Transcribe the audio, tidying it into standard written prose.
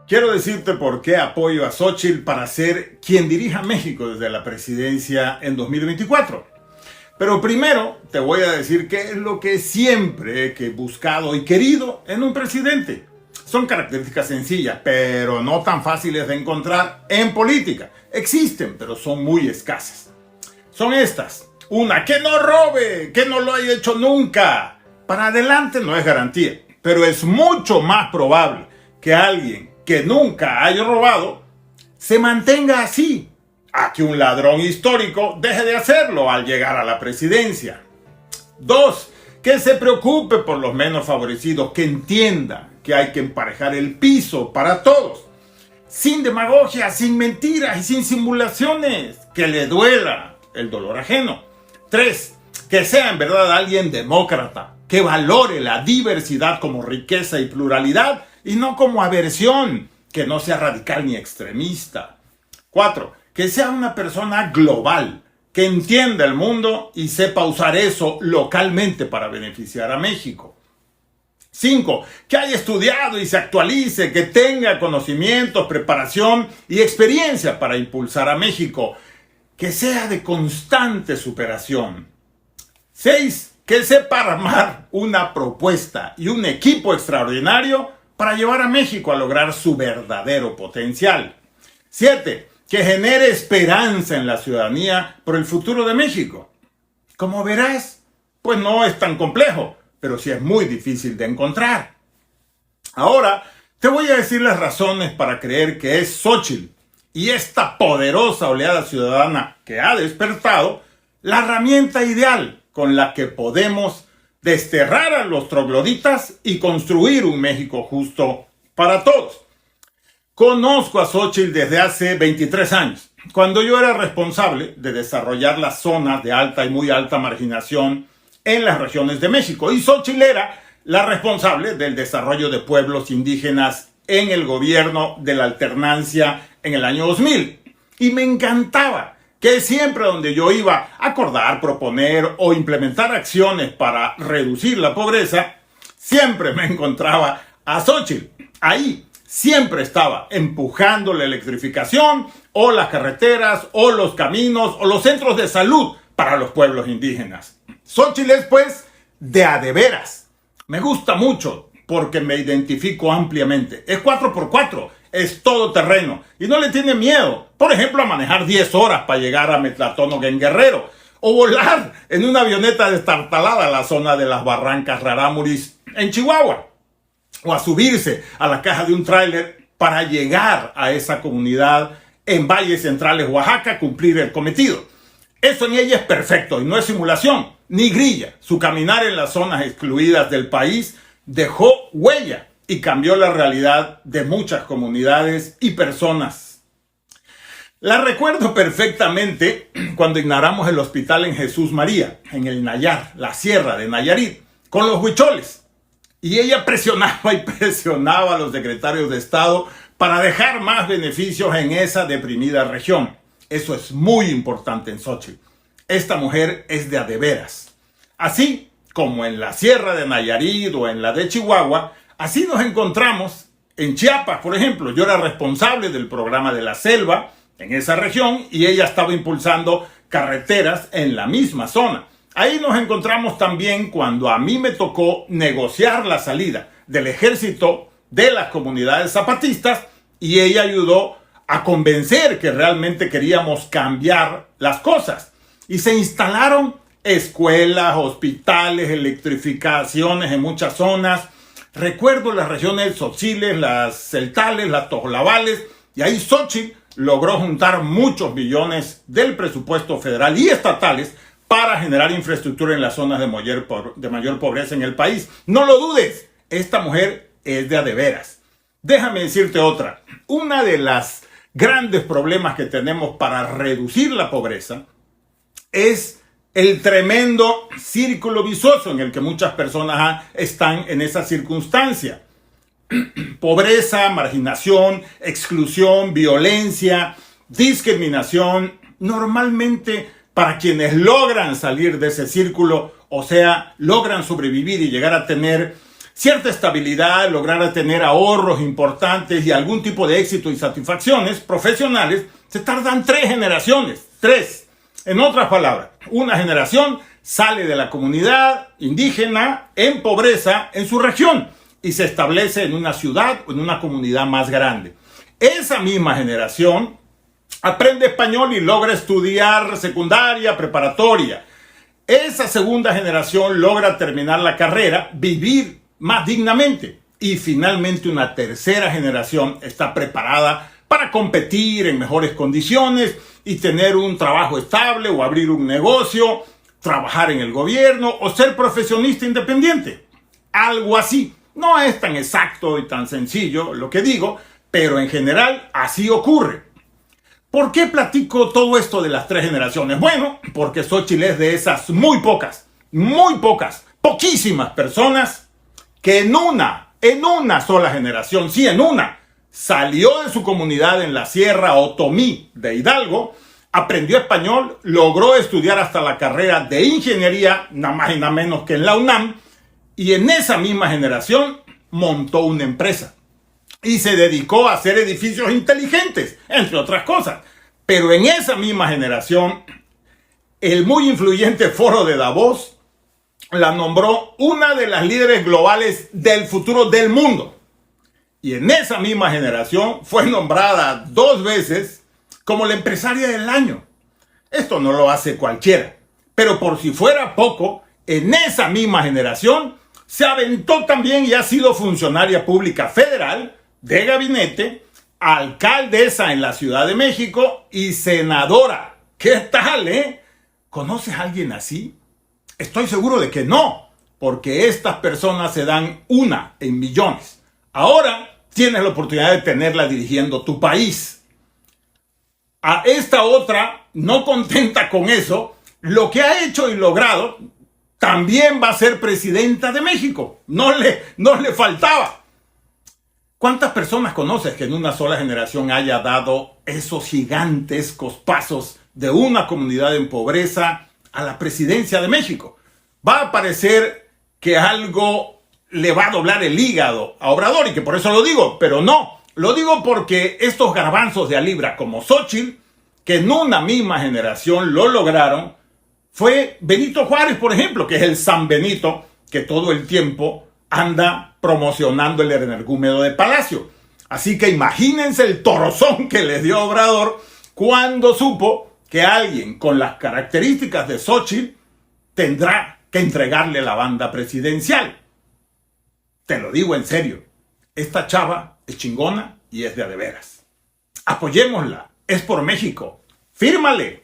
Quiero decirte por qué apoyo a Xóchitl para ser quien dirija México desde la presidencia en 2024. Pero primero te voy a decir qué es lo que siempre he buscado y querido en un presidente. Son características sencillas, pero no tan fáciles de encontrar en política. Existen, pero son muy escasas. Son estas. Una, que no robe, que no lo haya hecho nunca. Para adelante no es garantía, pero es mucho más probable que alguien que nunca haya robado se mantenga así, a que un ladrón histórico deje de hacerlo al llegar a la presidencia. 2. Que se preocupe por los menos favorecidos, que entienda que hay que emparejar el piso para todos, sin demagogia, sin mentiras y sin simulaciones, que le duela el dolor ajeno. 3. Que sea en verdad alguien demócrata, que valore la diversidad como riqueza y pluralidad y no como aversión, que no sea radical ni extremista. 4. Que sea una persona global, que entienda el mundo y sepa usar eso localmente para beneficiar a México. 5. Que haya estudiado y se actualice, que tenga conocimientos, preparación y experiencia para impulsar a México, que sea de constante superación. 6. Que sepa armar una propuesta y un equipo extraordinario para llevar a México a lograr su verdadero potencial. 7. Que genere esperanza en la ciudadanía por el futuro de México. Como verás, pues no es tan complejo, pero sí es muy difícil de encontrar. Ahora, te voy a decir las razones para creer que es Xóchitl y esta poderosa oleada ciudadana que ha despertado la herramienta ideal con la que podemos desterrar a los trogloditas y construir un México justo para todos. Conozco a Xóchitl desde hace 23 años, cuando yo era responsable de desarrollar las zonas de alta y muy alta marginación en las regiones de México. Y Xóchitl era la responsable del desarrollo de pueblos indígenas en el gobierno de la alternancia en el año 2000. Y me encantaba que siempre donde yo iba a acordar, proponer o implementar acciones para reducir la pobreza, siempre me encontraba a Xóchitl. Ahí siempre estaba empujando la electrificación o las carreteras o los caminos o los centros de salud para los pueblos indígenas. Xóchitl es pues de a de veras. Me gusta mucho porque me identifico ampliamente. Es 4x4, es todoterreno y no le tiene miedo, por ejemplo, a manejar 10 horas para llegar a Metlatónoga en Guerrero o volar en una avioneta destartalada a la zona de las Barrancas Rarámuris en Chihuahua o a subirse a la caja de un tráiler para llegar a esa comunidad en Valles Centrales, Oaxaca, cumplir el cometido. Eso en ella es perfecto y no es simulación ni grilla. Su caminar en las zonas excluidas del país dejó huella y cambió la realidad de muchas comunidades y personas. La recuerdo perfectamente cuando inauguramos el hospital en Jesús María, en el Nayar, la sierra de Nayarit, con los huicholes. Y ella presionaba y presionaba a los secretarios de Estado para dejar más beneficios en esa deprimida región. Eso es muy importante en Xóchitl. Esta mujer es de a de veras. Así como en la sierra de Nayarit o en la de Chihuahua, así nos encontramos en Chiapas, por ejemplo. Yo era responsable del programa de la selva en esa región y ella estaba impulsando carreteras en la misma zona. Ahí nos encontramos también cuando a mí me tocó negociar la salida del ejército de las comunidades zapatistas y ella ayudó a convencer que realmente queríamos cambiar las cosas. Y se instalaron escuelas, hospitales, electrificaciones en muchas zonas. Recuerdo las regiones Tzotzíles, las Celtales, las Tojolabales, y ahí Xóchitl logró juntar muchos millones del presupuesto federal y estatales para generar infraestructura en las zonas de mayor pobreza en el país. No lo dudes, esta mujer es de a de veras. Déjame decirte otra. Una de las grandes problemas que tenemos para reducir la pobreza es el tremendo círculo vicioso en el que muchas personas están en esa circunstancia. Pobreza, marginación, exclusión, violencia, discriminación. Normalmente, para quienes logran salir de ese círculo, o sea, logran sobrevivir y llegar a tener cierta estabilidad, lograr tener ahorros importantes y algún tipo de éxito y satisfacciones profesionales, se tardan 3 generaciones. 3. En otras palabras, una generación sale de la comunidad indígena en pobreza en su región y se establece en una ciudad o en una comunidad más grande. Esa misma generación aprende español y logra estudiar secundaria, preparatoria. Esa segunda generación logra terminar la carrera, vivir más dignamente. Y finalmente una tercera generación está preparada para competir en mejores condiciones y tener un trabajo estable o abrir un negocio, trabajar en el gobierno o ser profesionista independiente. Algo así. No es tan exacto y tan sencillo lo que digo, pero en general así ocurre. ¿Por qué platico todo esto de las 3 generaciones? Bueno, porque Xóchitl es de esas muy pocas, poquísimas personas que en una sola generación, sí, en una, salió de su comunidad en la Sierra Otomí de Hidalgo, aprendió español, logró estudiar hasta la carrera de ingeniería, nada más y nada menos que en la UNAM, y en esa misma generación montó una empresa y se dedicó a hacer edificios inteligentes, entre otras cosas. Pero en esa misma generación, el muy influyente Foro de Davos la nombró una de las líderes globales del futuro del mundo. Y en esa misma generación fue nombrada 2 veces como la empresaria del año. Esto no lo hace cualquiera. Pero por si fuera poco, en esa misma generación se aventó también y ha sido funcionaria pública federal, de gabinete, alcaldesa en la Ciudad de México y senadora. ¿Qué tal, ¿Conoces a alguien así? Estoy seguro de que no, porque estas personas se dan una en millones. Ahora tienes la oportunidad de tenerla dirigiendo tu país. A esta otra, no contenta con eso, lo que ha hecho y logrado, también va a ser presidenta de México. No le faltaba. ¿Cuántas personas conoces que en una sola generación haya dado esos gigantescos pasos de una comunidad en pobreza a la presidencia de México? Va a parecer que algo le va a doblar el hígado a Obrador y que por eso lo digo, pero no. Lo digo porque estos garbanzos de a libra como Xóchitl, que en una misma generación lo lograron, fue Benito Juárez, por ejemplo, que es el San Benito que todo el tiempo anda promocionando el energúmeno de Palacio. Así que imagínense el torozón que le dio Obrador cuando supo que alguien con las características de Xóchitl tendrá que entregarle la banda presidencial. Te lo digo en serio, esta chava es chingona y es de a veras. Apoyémosla, es por México. ¡Fírmale!